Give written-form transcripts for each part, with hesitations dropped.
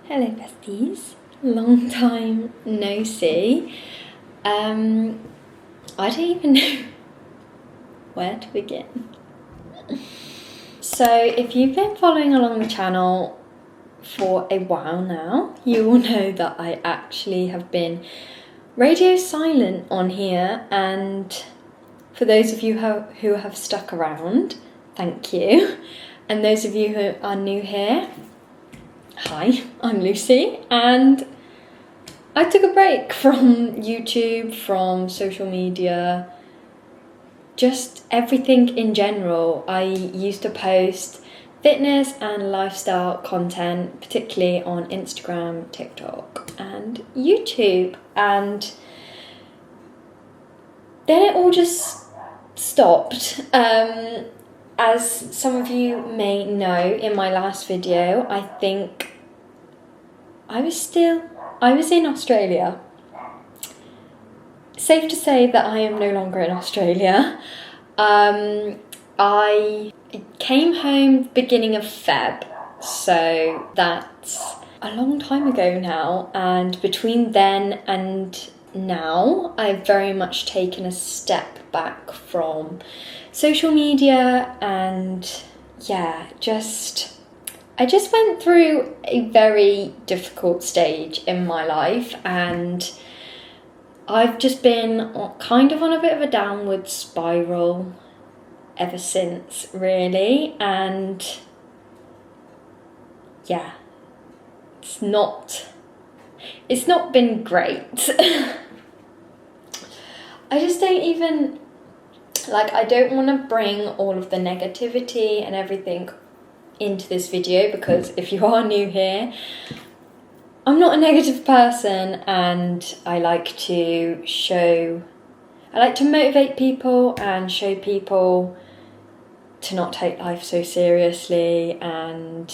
Hello besties, long time no see. I don't even know where to begin. So if you've been following along the channel for a while now, you will know that I actually have been radio silent on here, and for those of you who have stuck around, thank you. And those of you who are new here, hi, I'm Lucy, and I took a break from YouTube, from social media, just everything in general. I used to post fitness and lifestyle content, particularly on Instagram, TikTok, and YouTube, and then it all just stopped. As some of you may know, in my last video, I think I was in Australia. Safe to say that I am no longer in Australia. I came home beginning of Feb, so that's a long time ago now, and between then and now, I've very much taken a step back from social media, and yeah, I just went through a very difficult stage in my life, and I've just been kind of on a bit of a downward spiral ever since, really, and yeah, it's not been great. I just don't even, I don't want to bring all of the negativity and everything into this video, because if you are new here, I'm not a negative person, and I like to motivate people and show people to not take life so seriously, and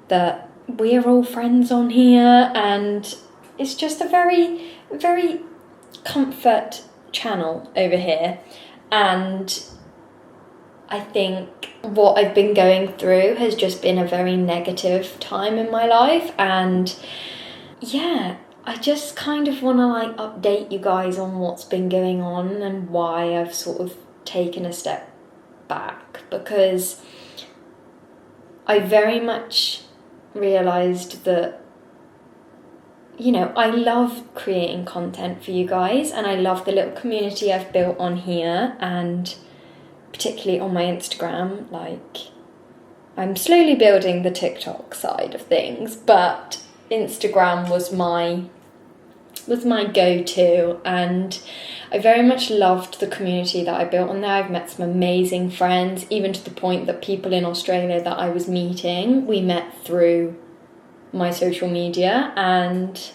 that we are all friends on here, and it's just a very, very comfort channel over here. And I think what I've been going through has just been a very negative time in my life, and yeah, I just kind of want to update you guys on what's been going on and why I've sort of taken a step back, because I very much realised that, you know, I love creating content for you guys, and I love the little community I've built on here, and particularly on my Instagram. I'm slowly building the TikTok side of things, but Instagram was my go-to, and I very much loved the community that I built on there. I've met some amazing friends, even to the point that people in Australia that I was meeting, we met through my social media, and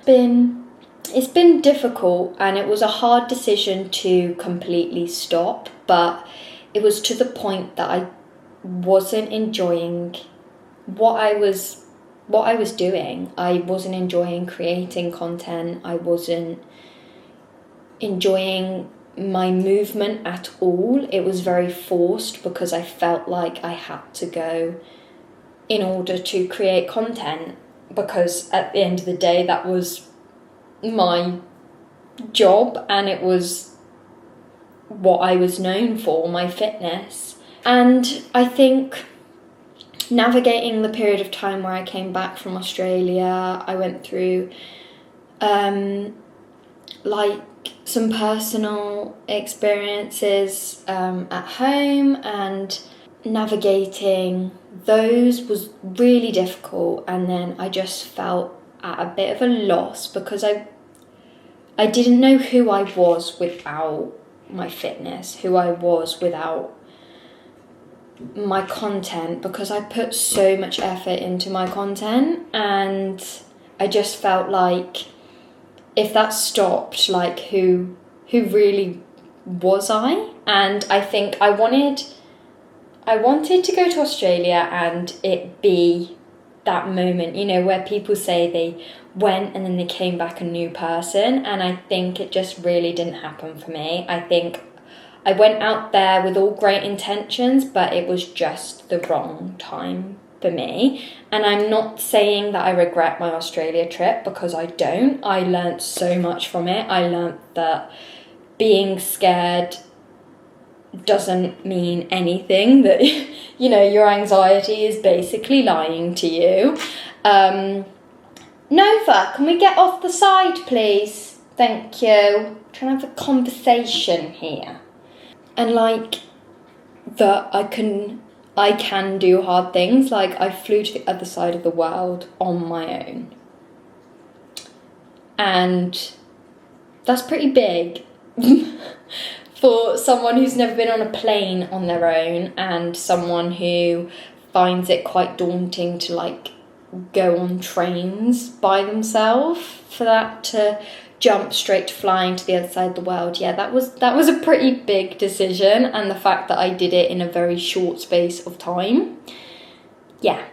it's been difficult, and it was a hard decision to completely stop, but it was to the point that I wasn't enjoying what I was doing. I wasn't enjoying creating content. I wasn't enjoying my movement at all. It was very forced, because I felt like I had to go in order to create content, because at the end of the day, that was my job, and it was what I was known for, my fitness. And I think navigating the period of time where I came back from Australia, I went through some personal experiences at home, and navigating those was really difficult. And then I just felt at a bit of a loss, because I didn't know who I was without my fitness, who I was without my content, because I put so much effort into my content, and I just felt like if that stopped, who really was I? And I think I wanted to go to Australia and it be that moment, you know, where people say they went and then they came back a new person, and I think it just really didn't happen for me. I think I went out there with all great intentions, but it was just the wrong time for me. And I'm not saying that I regret my Australia trip, because I don't. I learnt so much from it. I learnt that being scared doesn't mean anything, that you know, your anxiety is basically lying to you. Nova, can we get off the side, please? Thank you. I'm trying to have a conversation here. And like that I can do hard things. Like, I flew to the other side of the world on my own, and that's pretty big for someone who's never been on a plane on their own, and someone who finds it quite daunting to like go on trains by themselves. For that to jump straight to flying to the other side of the world, yeah, that was a pretty big decision. And the fact that I did it in a very short space of time, yeah,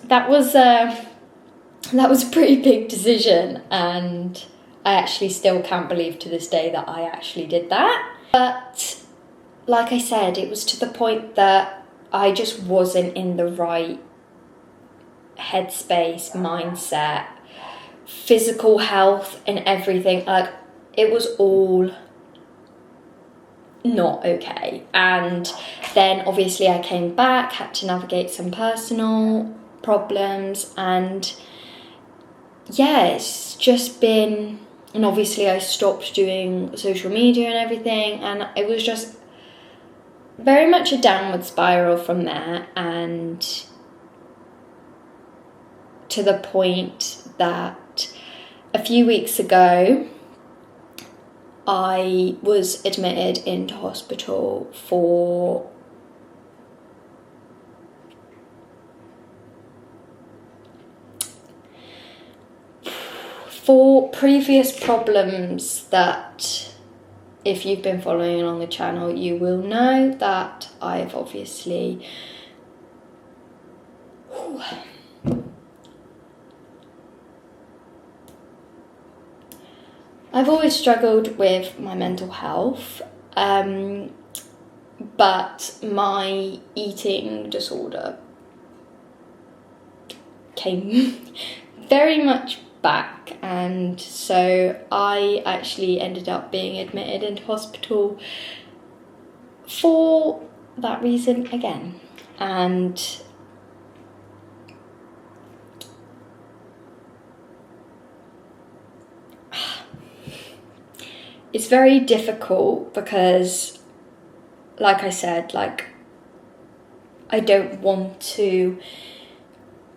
that was a pretty big decision. And I actually still can't believe to this day that I actually did that. But like I said, it was to the point that I just wasn't in the right headspace, mindset, physical health and everything. Like, it was all not okay. And then obviously I came back, had to navigate some personal problems, and yeah, it's just been, and obviously I stopped doing social media and everything, and it was just very much a downward spiral from there. And to the point that a few weeks ago I was admitted into hospital for previous problems that, if you've been following along the channel, you will know that I've obviously I've always struggled with my mental health, but my eating disorder came very much back, and so I actually ended up being admitted into hospital for that reason again. And it's very difficult because, like I said, like, I don't want to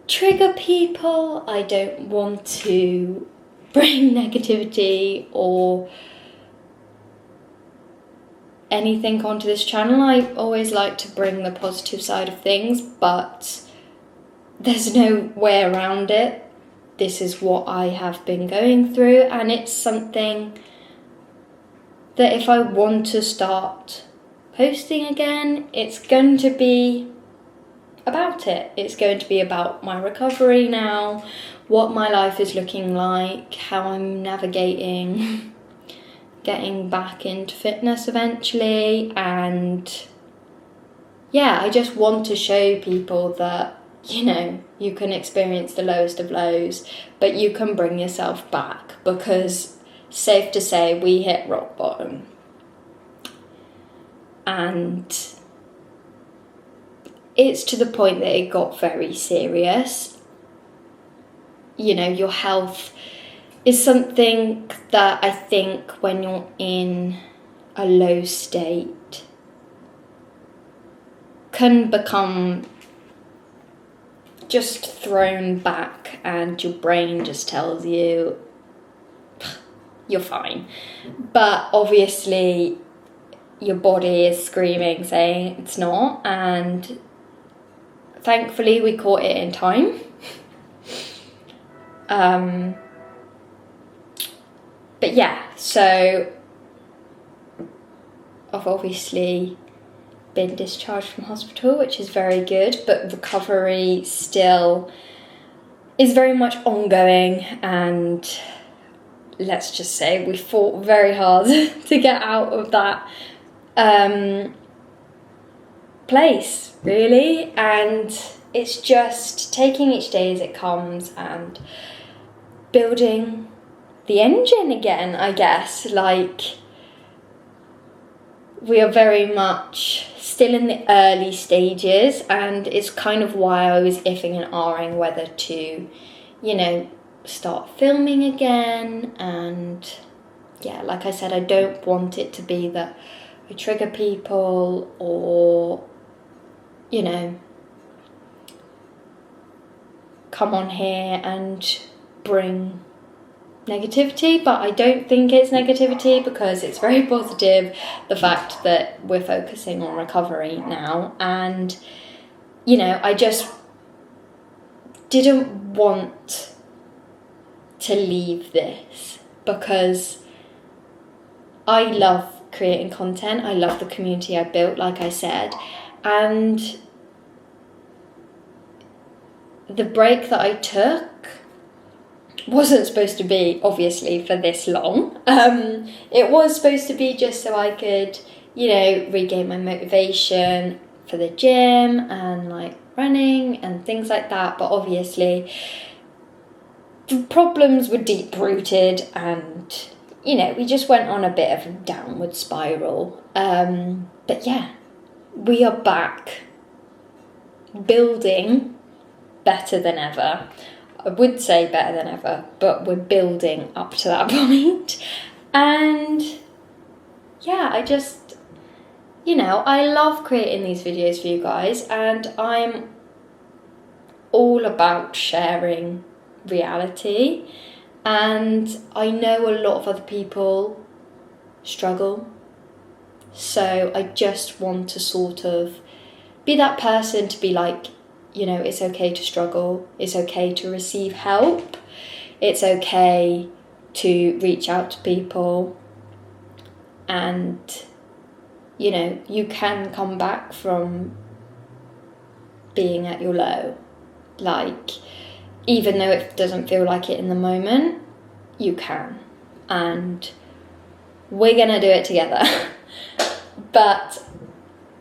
trigger people. I don't want to bring negativity or anything onto this channel. I always like to bring the positive side of things, but there's no way around it. This is what I have been going through, and it's something that if I want to start posting again, it's going to be about it. It's going to be about my recovery now, what my life is looking like, how I'm navigating getting back into fitness eventually. And yeah, I just want to show people that, you know, you can experience the lowest of lows, but you can bring yourself back, because safe to say we hit rock bottom. And it's to the point that it got very serious. You know, your health is something that I think when you're in a low state can become just thrown back, and your brain just tells you you're fine. But obviously your body is screaming, saying it's not, and thankfully we caught it in time. But yeah, so I've obviously been discharged from hospital, which is very good, but recovery still is very much ongoing, and let's just say we fought very hard to get out of that place, really. And it's just taking each day as it comes and building the engine again, I guess. Like, we are very much still in the early stages, and it's kind of why I was iffing and ahhing whether to, you know, start filming again. And yeah, like I said, I don't want it to be that I trigger people or, you know, come on here and bring negativity, but I don't think it's negativity because it's very positive, the fact that we're focusing on recovery now. And, you know, I just didn't want to leave this because I love creating content. I love the community I built, like I said, and the break that I took wasn't supposed to be, obviously, for this long. It was supposed to be just so I could, you know, regain my motivation for the gym and like running and things like that. But obviously, the problems were deep rooted, and, you know, we just went on a bit of a downward spiral. But yeah, we are back, building better than ever. I would say better than ever, but we're building up to that point. And yeah, I just, you know, I love creating these videos for you guys, and I'm all about sharing reality. And I know a lot of other people struggle, so I just want to sort of be that person to be like, you know, it's okay to struggle, it's okay to receive help, it's okay to reach out to people, and, you know, you can come back from being at your low. Like, even though it doesn't feel like it in the moment, you can, and we're gonna do it together. But,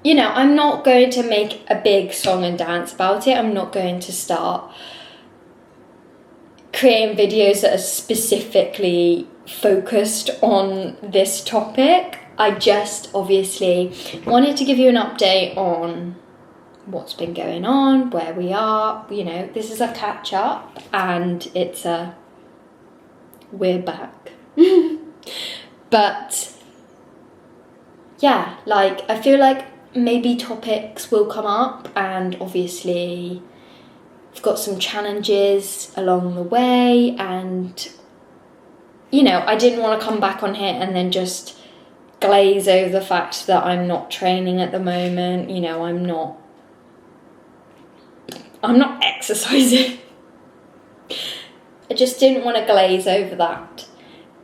you know, I'm not going to make a big song and dance about it. I'm not going to start creating videos that are specifically focused on this topic. I just obviously wanted to give you an update on what's been going on, where we are. You know, this is a catch up, and it's a we're back. But yeah, like, I feel like maybe topics will come up, and obviously I've got some challenges along the way, and, you know, I didn't want to come back on here and then just glaze over the fact that I'm not training at the moment. You know, I'm not exercising. I just didn't want to glaze over that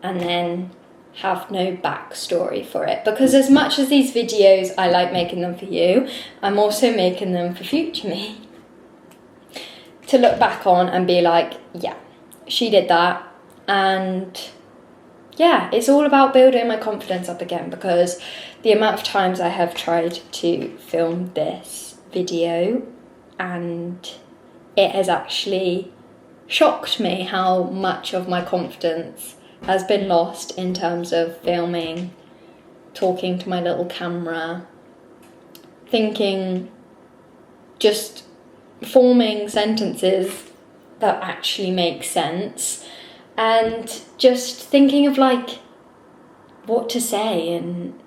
and then have no backstory for it, because as much as these videos I like making them for you, I'm also making them for future me to look back on and be like, yeah, she did that. And yeah, it's all about building my confidence up again, because the amount of times I have tried to film this video, and it has actually shocked me how much of my confidence has been lost in terms of filming, talking to my little camera, thinking, just forming sentences that actually make sense, and just thinking of like what to say and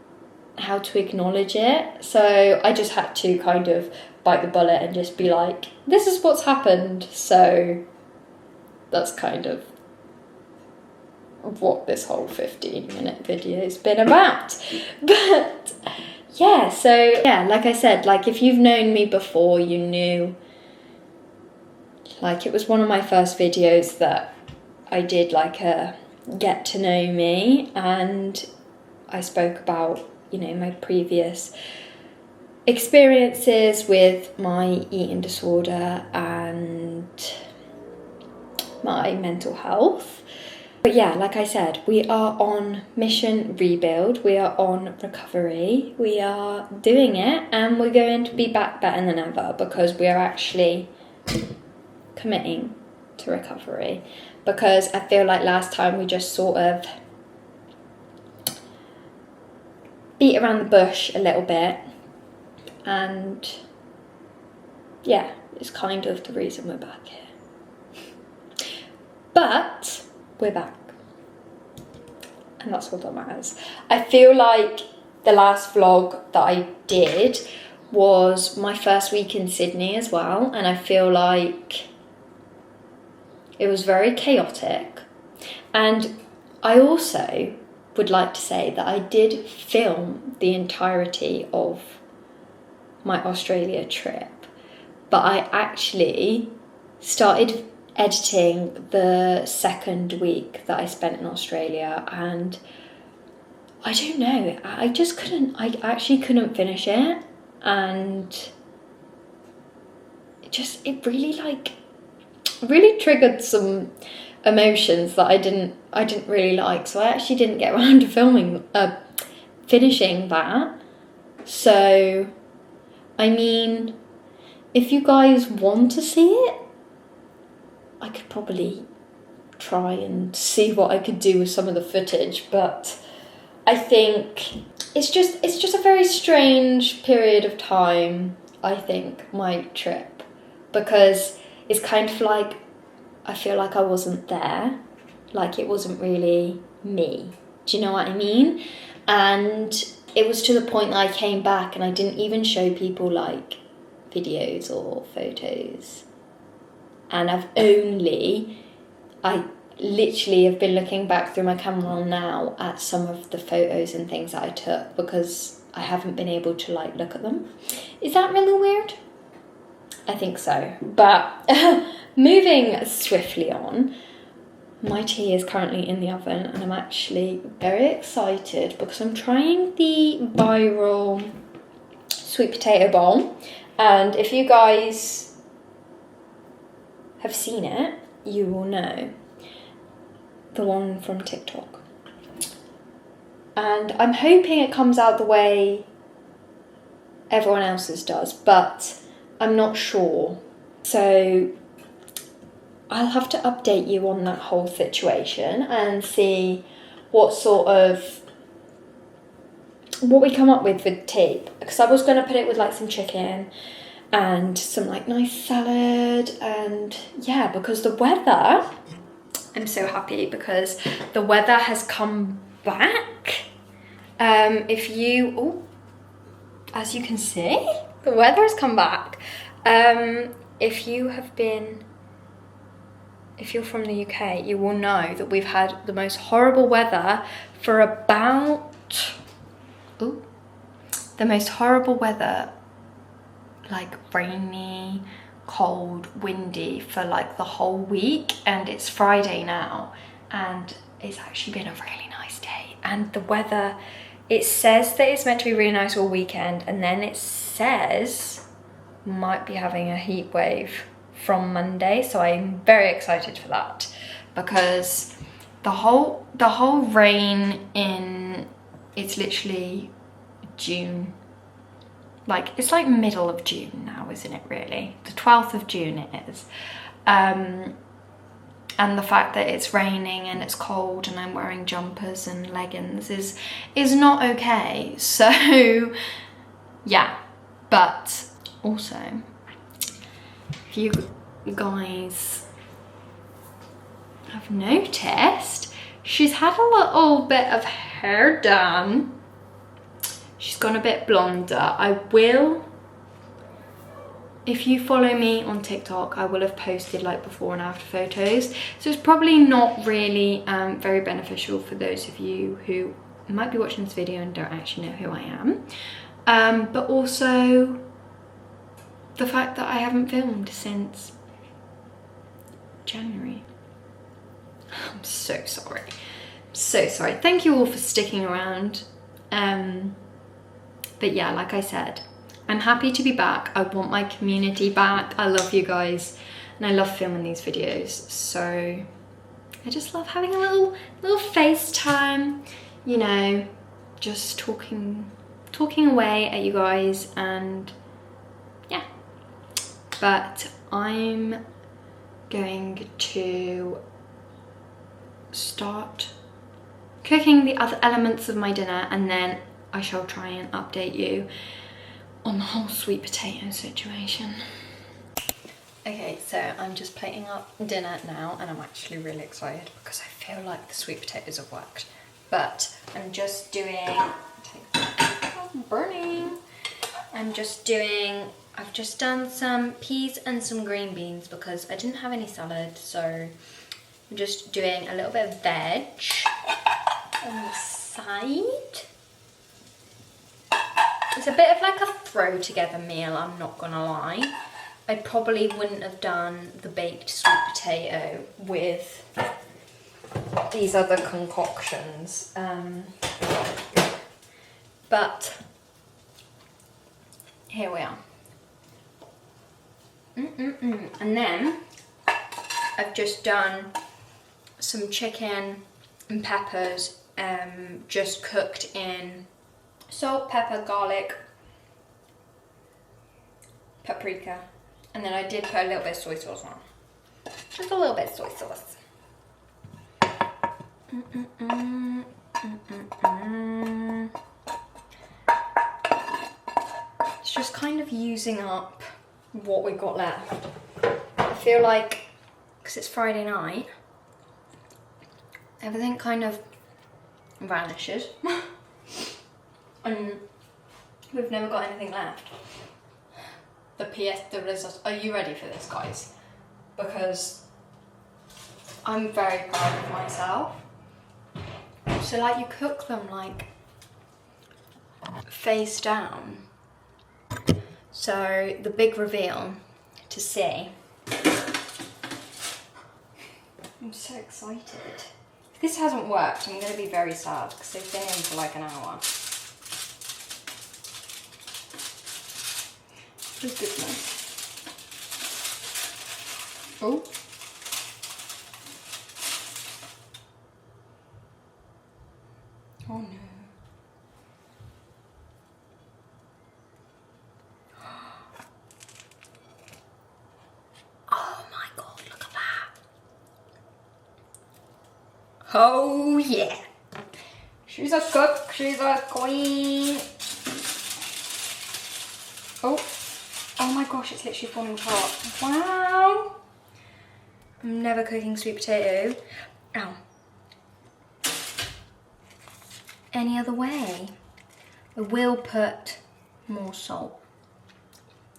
how to acknowledge it. So I just had to kind of bite the bullet and just be like, this is what's happened. So that's kind of what this whole 15-minute video has been about. But yeah, so yeah, like I said, like, if you've known me before, you knew, like, it was one of my first videos that I did like a get to know me, and I spoke about, you know, my previous experiences with my eating disorder and my mental health. But yeah, like I said, we are on mission rebuild, we are on recovery, we are doing it, and we're going to be back better than ever because we are actually committing to recovery. Because I feel like last time we just sort of beat around the bush a little bit, and yeah, it's kind of the reason we're back here. But we're back, and that's all that matters. I feel like the last vlog that I did was my first week in Sydney as well, and I feel like it was very chaotic. And I also would like to say that I did film the entirety of my Australia trip, but I actually started editing the second week that I spent in Australia, and I don't know, I actually couldn't finish it, and it really triggered some emotions that I didn't really like, so I actually didn't get around to finishing that. So I mean, if you guys want to see it, I could probably try and see what I could do with some of the footage, but I think it's just a very strange period of time, I think, my trip, because it's kind of like I feel like I wasn't there, like it wasn't really me. Do you know what I mean? And it was to the point that I came back and I didn't even show people like videos or photos. And I literally have been looking back through my camera roll now at some of the photos and things that I took because I haven't been able to like look at them. Is that really weird? I think so. But moving swiftly on, my tea is currently in the oven and I'm actually very excited because I'm trying the viral sweet potato bowl. And if you guys have seen it, you will know, the one from TikTok. And I'm hoping it comes out the way everyone else's does, but I'm not sure. So I'll have to update you on that whole situation and see what we come up with tea, because I was going to put it with like some chicken and some like nice salad, and yeah, because the weather, I'm so happy because the weather has come back. As you can see, the weather has come back. If you're from the UK, you will know that we've had the most horrible weather for like rainy, cold, windy for like the whole week, and it's Friday now and it's actually been a really nice day. And the weather, it says that it's meant to be really nice all weekend, and then it says might be having a heat wave from Monday, so I'm very excited for that, because the whole rain it's literally June, like it's like middle of June now, isn't it really? The 12th of June it is. And the fact that it's raining and it's cold and I'm wearing jumpers and leggings is not okay. So yeah, but also, if you guys have noticed, she's had a little bit of hair done. She's gone a bit blonder. I will, if you follow me on TikTok, I will have posted like before and after photos. So it's probably not really very beneficial for those of you who might be watching this video and don't actually know who I am. But also the fact that I haven't filmed since January. I'm so sorry. So sorry. Thank you all for sticking around. But yeah, like I said, I'm happy to be back. I want my community back. I love you guys and I love filming these videos. So I just love having a little FaceTime, you know, just talking away at you guys, and yeah. But I'm going to start cooking the other elements of my dinner, and then I shall try and update you on the whole sweet potato situation. Okay, so I'm just plating up dinner now, and I'm actually really excited because I feel like the sweet potatoes have worked. But I'm just doing, burning. I've just done some peas and some green beans because I didn't have any salad, so I'm just doing a little bit of veg on the side. It's a bit of like a throw together meal, I'm not gonna lie. I probably wouldn't have done the baked sweet potato with these other concoctions. But here we are. And then I've just done some chicken and peppers, just cooked in salt, pepper, garlic, paprika. And then I did put a little bit of soy sauce on. Just a little bit of soy sauce. It's just kind of using up what we've got left. I feel like, because it's Friday night, everything kind of vanishes. And we've never got anything left. The pièce de résistance. Are you ready for this, guys? Because I'm very proud of myself. So like you cook them like face down. So the big reveal to see. I'm so excited. If this hasn't worked, I'm going to be very sad because they've been in for like an hour. Oh goodness. Oh. Oh no. Oh my god, look at that. Oh yeah. She's a cook, she's a queen. Oh. Oh my gosh, it's literally falling apart. Wow. I'm never cooking sweet potato. Ow. Any other way. I will put more salt.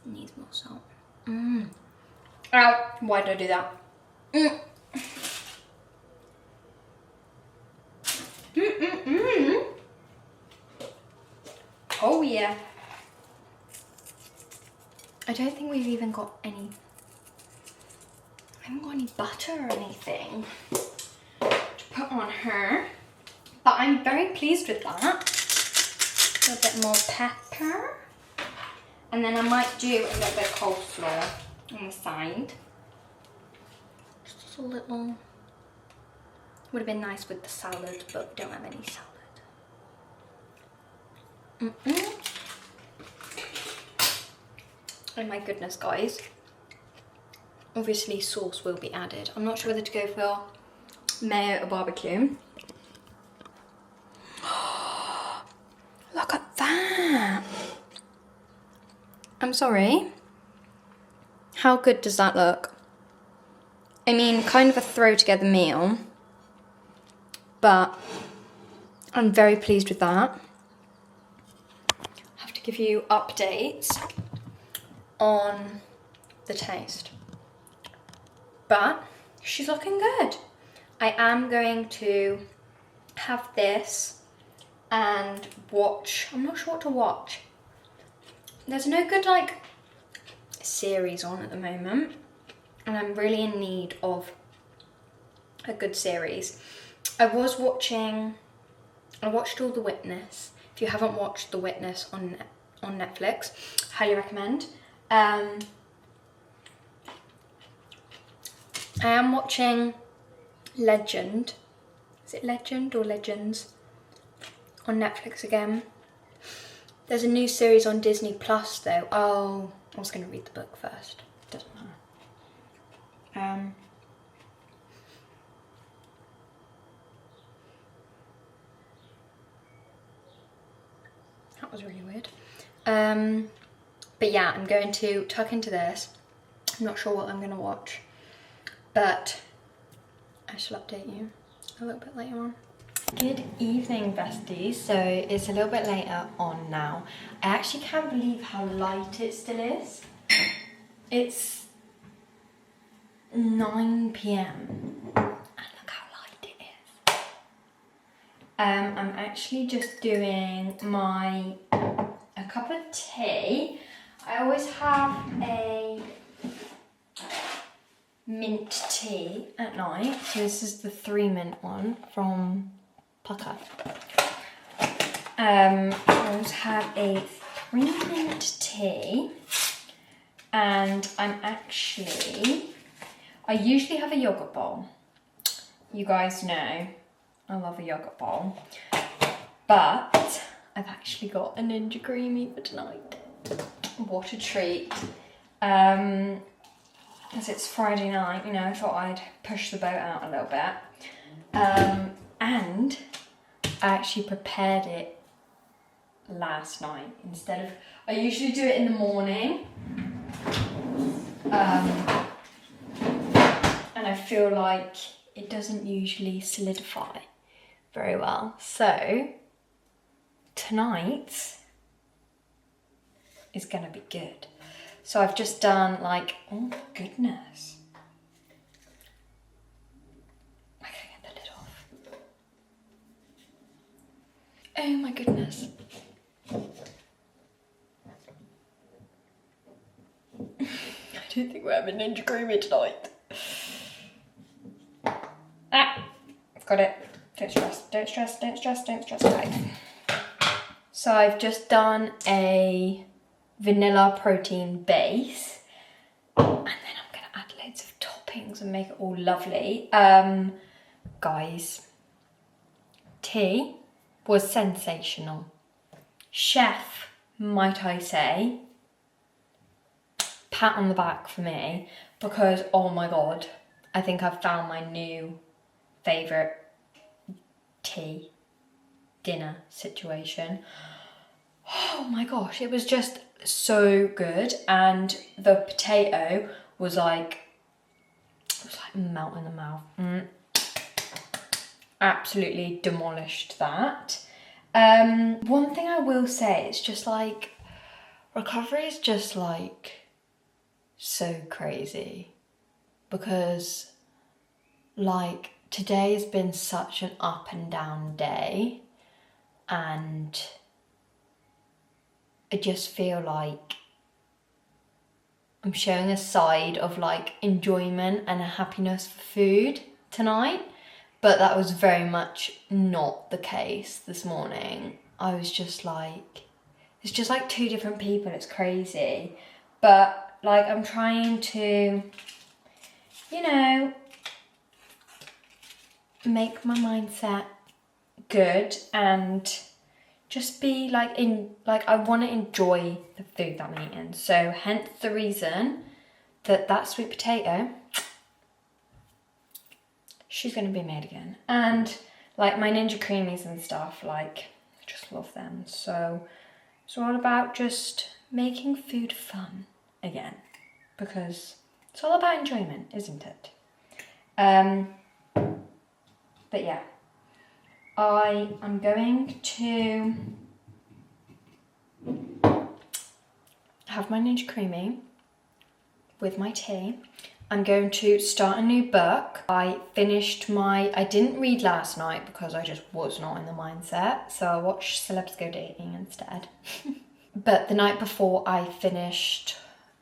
It needs more salt. Ow. Why did I do that? Oh yeah. I don't think we've even got any, I haven't got any butter or anything to put on her, but I'm very pleased with that. A little bit more pepper, and then I might do a little bit of coleslaw on the side. Just a little, would have been nice with the salad, but we don't have any salad. Oh my goodness, guys. Obviously sauce will be added. I'm not sure whether to go for mayo or barbecue. Look at that. I'm sorry. How good does that look? I mean, kind of a throw together meal, but I'm very pleased with that. I have to give you updates on the taste, but she's looking good. I am going to have this and watch, I'm not sure what to watch. There's no good like series on at the moment, and I'm really in need of a good series. I watched all The Witness. If you haven't watched The Witness on Netflix, highly recommend. I am watching Legend. Is it Legend or Legends? On Netflix again. There's a new series on Disney Plus though. Oh, I was going to read the book first. Doesn't matter. That was really weird. But yeah, I'm going to tuck into this. I'm not sure what I'm going to watch, but I shall update you a little bit later on. Good evening, besties. So it's a little bit later on now. I actually can't believe how light it still is. It's 9 PM and look how light it is. I'm actually just doing a cup of tea. I always have a mint tea at night. So this is the 3-mint one from Pucker. I always have a 3-mint tea, and I usually have a yogurt bowl. You guys know I love a yogurt bowl, but I've actually got a Ninja Creamy for tonight. What a treat. As it's Friday night, you know, I thought I'd push the boat out a little bit. And I actually prepared it last night instead of, I usually do it in the morning. And I feel like it doesn't usually solidify very well. So tonight is gonna be good. So I've just done like, oh my goodness. I gotta get the lid off. Oh my goodness. I don't think we're having Ninja Creamy tonight. Ah, I've got it. Don't stress, don't stress, don't stress, don't stress, guys. So I've just done a vanilla protein base, and then I'm gonna add loads of toppings and make it all lovely. Guys, tea was sensational. Chef, might I say, pat on the back for me, because oh my god, I think I've found my new favourite tea dinner situation. Oh my gosh, it was just so good, and the potato was like, it was like melt in the mouth. Absolutely demolished that. One thing I will say, it's just like, recovery is just like so crazy, because like today has been such an up and down day, and I just feel like I'm showing a side of like enjoyment and a happiness for food tonight, but that was very much not the case this morning. I was just like, it's just like two different people, it's crazy. But like I'm trying to, you know, make my mindset good and just be like I want to enjoy the food that I'm eating. So hence the reason that sweet potato, she's going to be made again. And like my Ninja Creamies and stuff, like I just love them. So it's all about just making food fun again, because it's all about enjoyment, isn't it? But yeah, I am going to have my Ninja Creamy with my tea. I'm going to start a new book. I didn't read last night because I just was not in the mindset, so I watched Celebs Go Dating instead. But the night before, I finished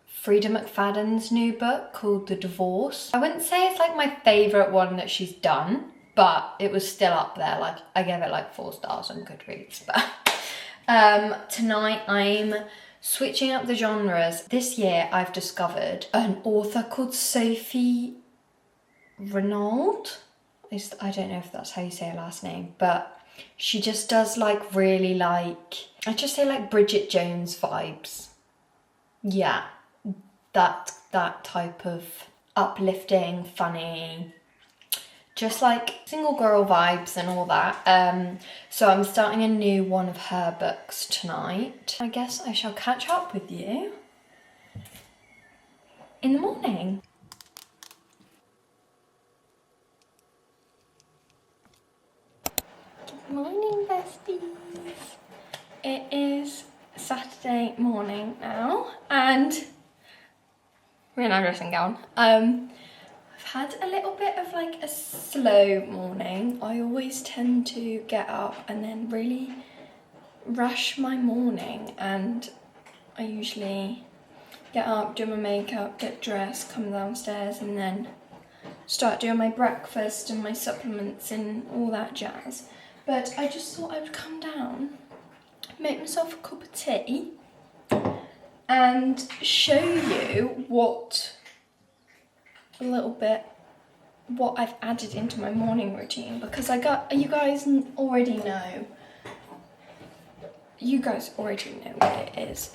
Frida McFadden's new book called The Divorce. I wouldn't say it's like my favourite one that she's done, but it was still up there. Like I gave it like 4 stars on Goodreads. But tonight I'm switching up the genres. This year I've discovered an author called Sophie Renaud. I don't know if that's how you say her last name, but she just does like really like, I just say like Bridget Jones vibes. Yeah, that type of uplifting, funny, just like single girl vibes and all that. So I'm starting a new one of her books tonight. I guess I shall catch up with you in the morning. Good morning, besties. It is Saturday morning now, and we're in our dressing gown. I've had a little bit of like a slow morning. I always tend to get up and then really rush my morning, and I usually get up, do my makeup, get dressed, come downstairs, and then start doing my breakfast and my supplements and all that jazz. But I just thought I would come down, make myself a cup of tea, and show you what I've added into my morning routine, because you guys already know what it is.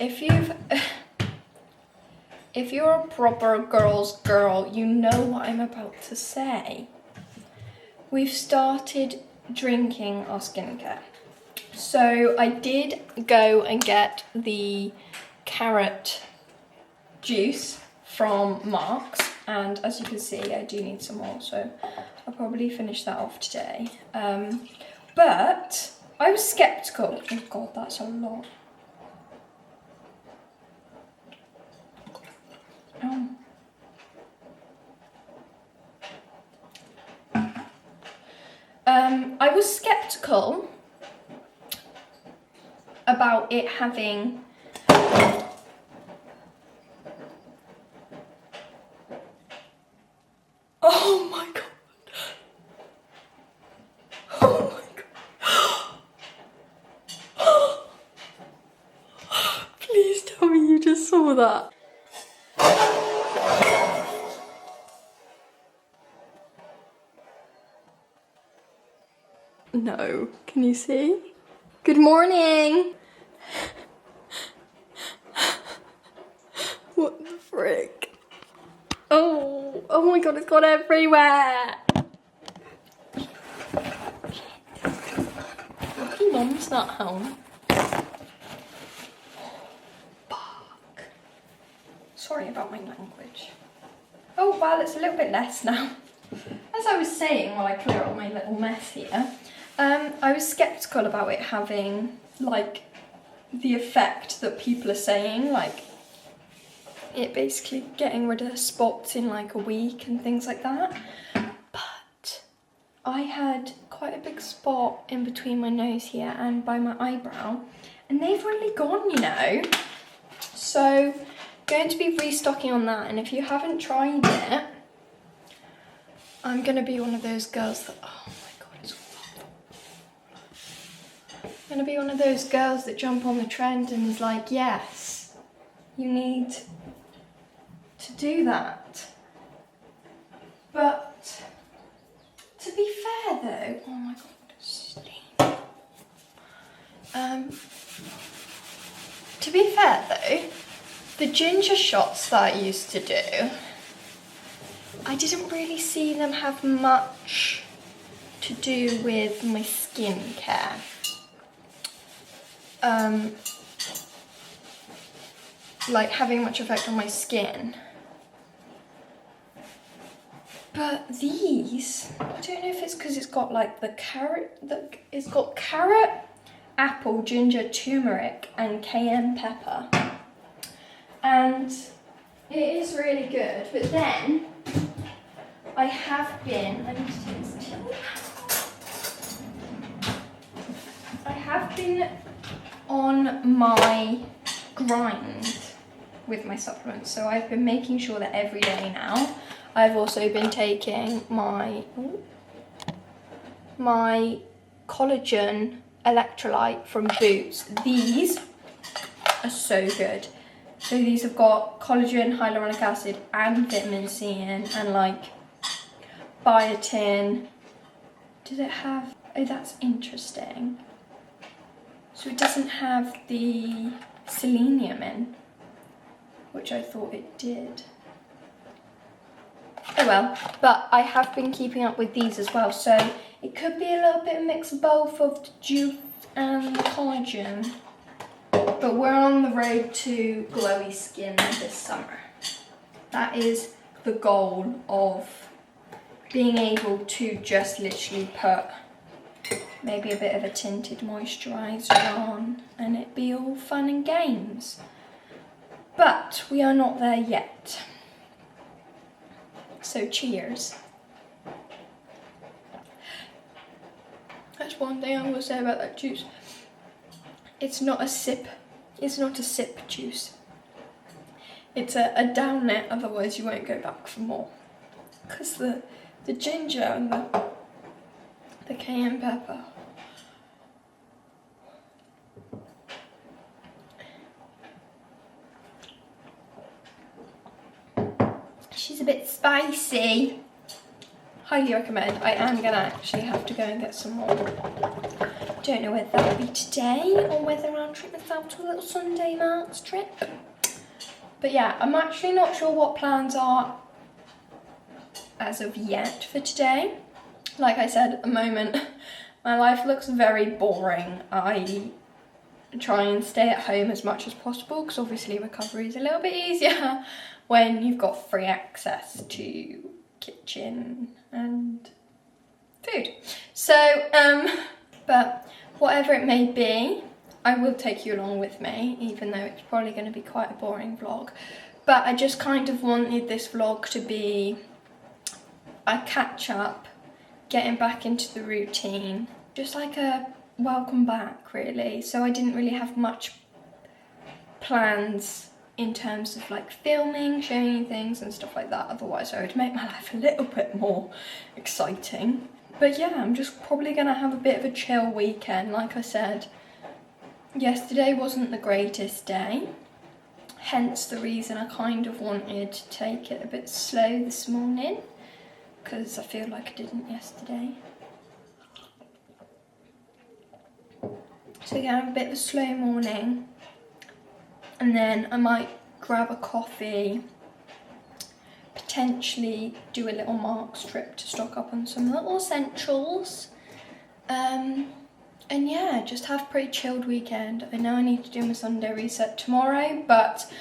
If you're a proper girl's girl, you know what I'm about to say. We've started drinking our skincare. So I did go and get the carrot juice from Mark's, and as you can see, I do need some more, so I'll probably finish that off today. But I was skeptical. Oh God, that's a lot. Oh. I was skeptical about it having oh my God. Oh my God. Please tell me you just saw that. No, can you see? Good morning. What the frick? Oh my God, it's got everywhere. Lucky Mum's not home. Fuck. Sorry about my language. Oh well, it's a little bit less now. As I was saying while I clear up my little mess here, I was skeptical about it having like the effect that people are saying, like it basically getting rid of spots in like a week and things like that. But I had quite a big spot in between my nose here and by my eyebrow, and they've really gone, you know. So going to be restocking on that, and if you haven't tried it, I'm gonna be one of those girls that, oh my God, it's all up. I'm gonna be one of those girls that jump on the trend and is like, yes, you need to do that. But to be fair though, oh my God, to be fair though, the ginger shots that I used to do, I didn't really see them have much to do with my skincare. Like having much effect on my skin. But these, I don't know if it's because it's got like the carrot, it's got carrot, apple, ginger, turmeric and cayenne pepper. And it is really good, but then I have been, I need to take this tea. I have been on my grind with my supplements, so I've been making sure that every day now. I've also been taking my collagen electrolyte from Boots. These are so good. So these have got collagen, hyaluronic acid and vitamin C in, and like biotin, Did it have, oh that's interesting. So it doesn't have the selenium in, which I thought it did. Oh well, but I have been keeping up with these as well, so it could be a little bit of a mix of both of the juice and the collagen. But we're on the road to glowy skin this summer. That is the goal of being able to just literally put maybe a bit of a tinted moisturiser on and it be all fun and games. But we are not there yet. So cheers. That's one thing I will say about that juice. It's not a sip juice. It's a down it, otherwise you won't go back for more. Because the ginger and the cayenne pepper. She's a bit spicy. Highly recommend. I am gonna actually have to go and get some more. Don't know whether that'll be today or whether I'll treat myself to a little Sunday Marks trip. But yeah, I'm actually not sure what plans are as of yet for today. Like I said, at the moment, my life looks very boring. I try and stay at home as much as possible because obviously recovery is a little bit easier when you've got free access to kitchen and food. So, but whatever it may be, I will take you along with me, even though it's probably going to be quite a boring vlog. But I just kind of wanted this vlog to be a catch up, getting back into the routine, just like a welcome back really. So I didn't really have much plans in terms of like filming, showing you things and stuff like that, otherwise I would make my life a little bit more exciting. But yeah, I'm just probably gonna have a bit of a chill weekend. Like I said, yesterday wasn't the greatest day, hence the reason I kind of wanted to take it a bit slow this morning, because I feel like I didn't yesterday. So we're gonna have a bit of a slow morning, and then I might grab a coffee, potentially do a little Marks trip to stock up on some little essentials, and yeah, just have a pretty chilled weekend. I know I need to do my Sunday reset tomorrow, but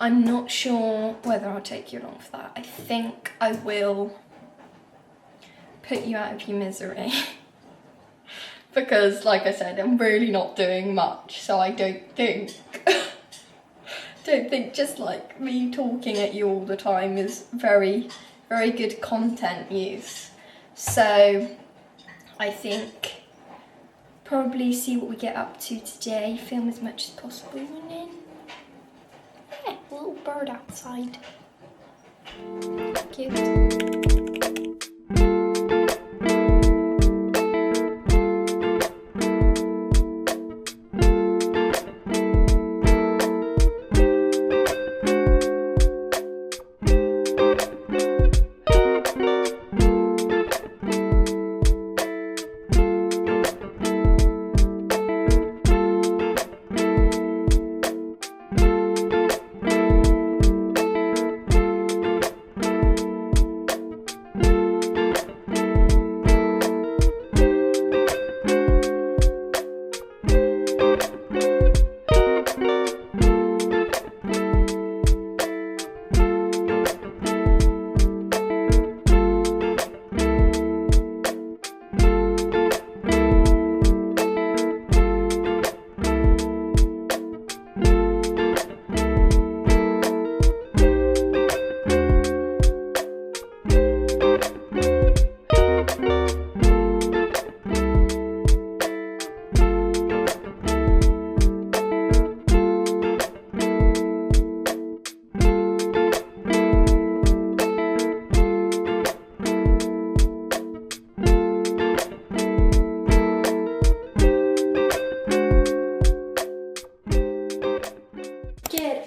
I'm not sure whether I'll take you along for that. I think I will put you out of your misery because like I said, I'm really not doing much, so I don't think just like me talking at you all the time is very, very good content use. So I think probably see what we get up to today, film as much as possible, and then yeah, a little bird outside. Cute.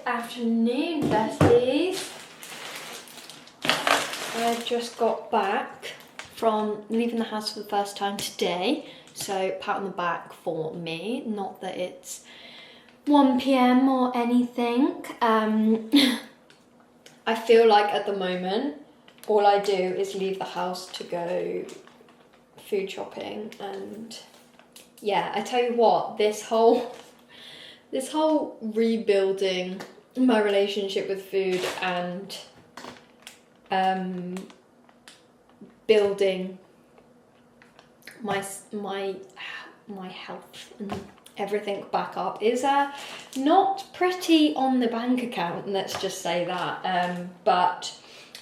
Afternoon, besties. I've just got back from leaving the house for the first time today, so pat on the back for me. Not that it's 1 p.m. or anything. I feel like at the moment all I do is leave the house to go food shopping, and yeah, I tell you what, this whole rebuilding my relationship with food and building my health and everything back up is not pretty on the bank account, let's just say that. But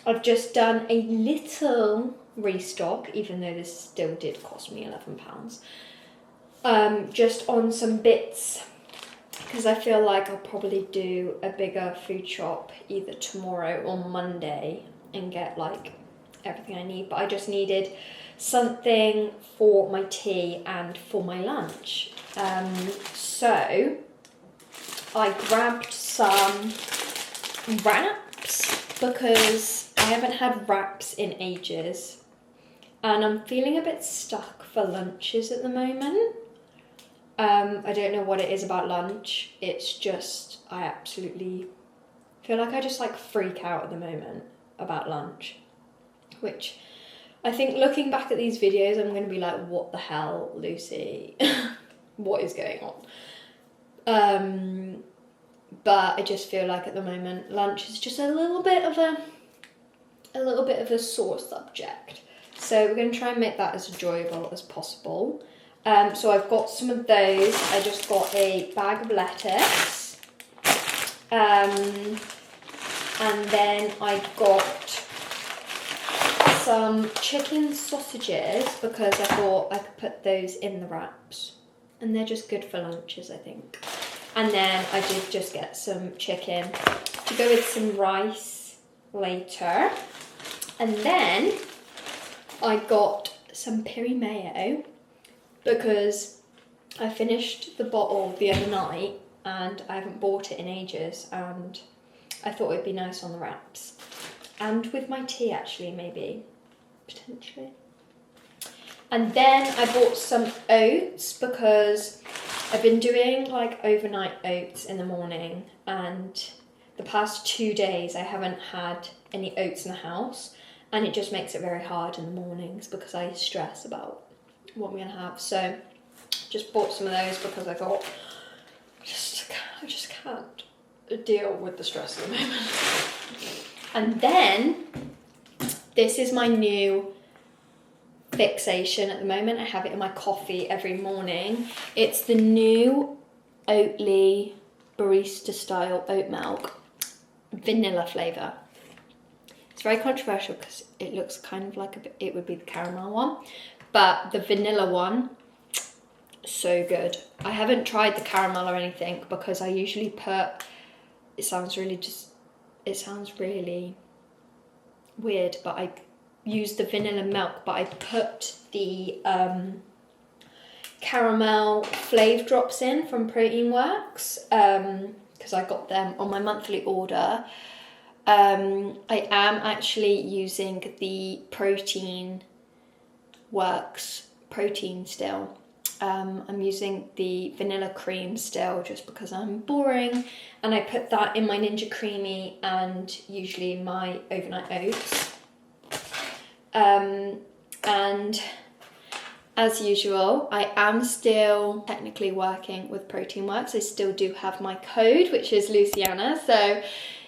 I've just done a little restock, even though this still did cost me £11, just on some bits, because I feel like I'll probably do a bigger food shop either tomorrow or Monday and get like everything I need. But I just needed something for my tea and for my lunch. So I grabbed some wraps because I haven't had wraps in ages, and I'm feeling a bit stuck for lunches at the moment. I don't know what it is about lunch. It's just, I absolutely feel like I just like freak out at the moment about lunch, which I think looking back at these videos, I'm going to be like, what the hell, Lucy? What is going on? But I just feel like at the moment lunch is just a little bit of a sore subject. So we're going to try and make that as enjoyable as possible. So I've got some of those. I just got a bag of lettuce. And then I got some chicken sausages because I thought I could put those in the wraps. And they're just good for lunches, I think. And then I did just get some chicken to go with some rice later. And then I got some peri mayo because I finished the bottle the other night and I haven't bought it in ages, and I thought it'd be nice on the wraps. And with my tea, actually, maybe, potentially. And then I bought some oats because I've been doing like overnight oats in the morning, and the past 2 days I haven't had any oats in the house, and it just makes it very hard in the mornings because I stress about what I'm going to have. So just bought some of those because I thought I just can't deal with the stress at the moment. And then this is my new fixation at the moment. I have it in my coffee every morning. It's the new Oatly barista style oat milk, vanilla flavour. It's very controversial because it looks kind of like it would be the caramel one, but the vanilla one, so good. I haven't tried the caramel or anything because I usually put, it sounds really weird, but I use the vanilla milk, but I put the caramel flave drops in from PROTEINWORKS because I got them on my monthly order. I am actually using the PROTEINWORKS protein still. I'm using the vanilla cream still just because I'm boring, and I put that in my Ninja Creamy and usually my overnight oats. And as usual, I am still technically working with PROTEINWORKS. I still do have my code, which is LUCYANNA. So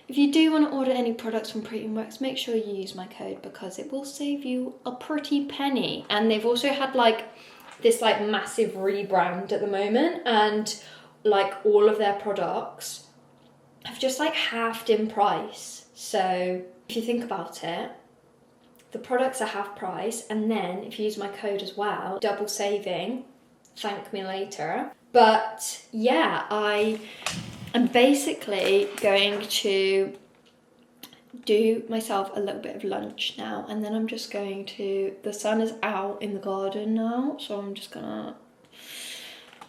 if you do want to order any products from PROTEINWORKS, make sure you use my code because it will save you a pretty penny. And they've also had like this like massive rebrand at the moment, and like all of their products have just like halved in price. So if you think about it, the products are half price, and then if you use my code as well, double saving, thank me later. But yeah, I am basically going to do myself a little bit of lunch now, and then I'm just going to, the sun is out in the garden now, so I'm just gonna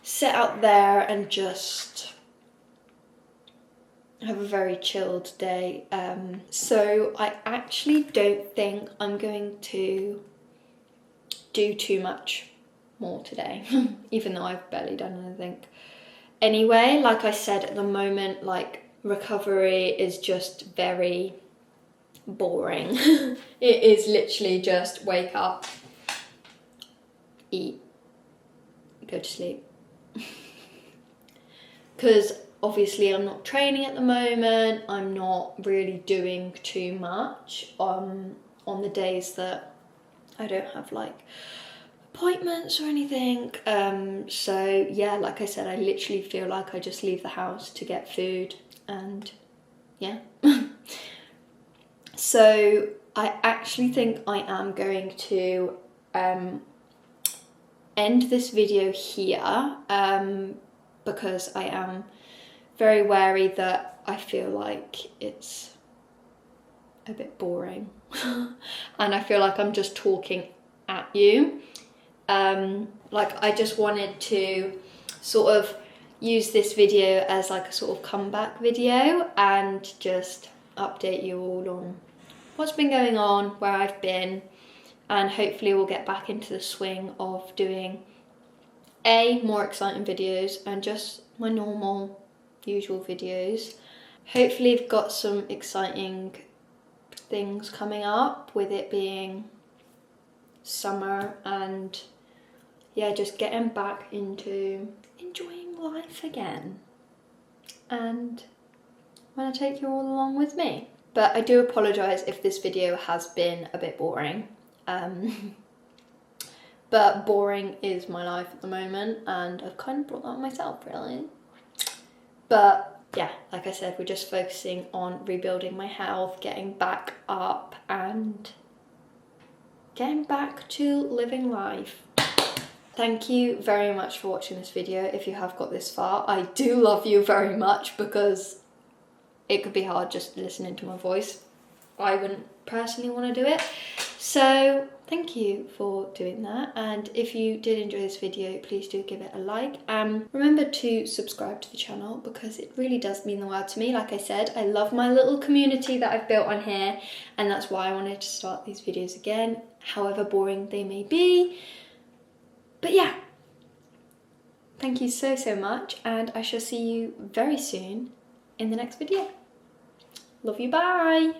sit out there and just have a very chilled day. So I actually don't think I'm going to do too much more today, even though I've barely done anything. Anyway, like I said, at the moment, like, recovery is just very boring. It is literally just wake up, eat, go to sleep. Because obviously I'm not training at the moment, I'm not really doing too much on the days that I don't have like appointments or anything. So yeah, like I said, I literally feel like I just leave the house to get food and yeah. So I actually think I am going to end this video here, because I am very wary that I feel like it's a bit boring and I feel like I'm just talking at you. Like, I just wanted to sort of use this video as like a sort of comeback video and just update you all on what's been going on, where I've been, and hopefully we'll get back into the swing of doing more exciting videos and just my normal usual videos. Hopefully I've got some exciting things coming up with it being summer, and yeah, just getting back into enjoying life again, and I'm gonna take you all along with me. But I do apologise if this video has been a bit boring. But boring is my life at the moment, and I've kind of brought that on myself, really. But yeah, like I said, we're just focusing on rebuilding my health, getting back up and getting back to living life. Thank you very much for watching this video. If you have got this far, I do love you very much, because it could be hard just listening to my voice. I wouldn't personally want to do it. So thank you for doing that, and if you did enjoy this video, please do give it a like. Remember to subscribe to the channel, because it really does mean the world to me. Like I said, I love my little community that I've built on here, and that's why I wanted to start these videos again, however boring they may be. But yeah, thank you so much, and I shall see you very soon in the next video. Love you, bye!